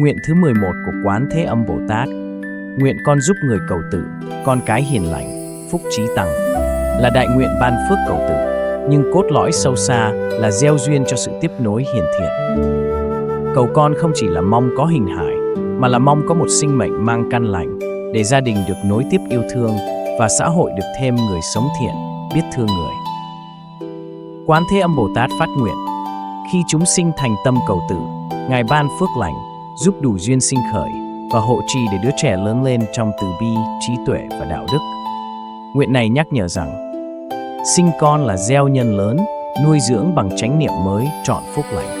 Nguyện thứ 11 của Quán Thế Âm Bồ Tát. Nguyện con giúp người cầu tử, con cái hiền lành, phúc trí tăng. Là đại nguyện ban phước cầu tử, nhưng cốt lõi sâu xa là gieo duyên cho sự tiếp nối hiền thiện. Cầu con không chỉ là mong có hình hài, mà là mong có một sinh mệnh mang căn lành, để gia đình được nối tiếp yêu thương và xã hội được thêm người sống thiện, biết thương người. Quán Thế Âm Bồ Tát phát nguyện: khi chúng sinh thành tâm cầu tử, Ngài ban phước lành, giúp đủ duyên sinh khởi và hộ trì để đứa trẻ lớn lên trong từ bi, trí tuệ và đạo đức. Nguyện này nhắc nhở rằng, sinh con là gieo nhân lớn, nuôi dưỡng bằng chánh niệm mới trọn phúc lành.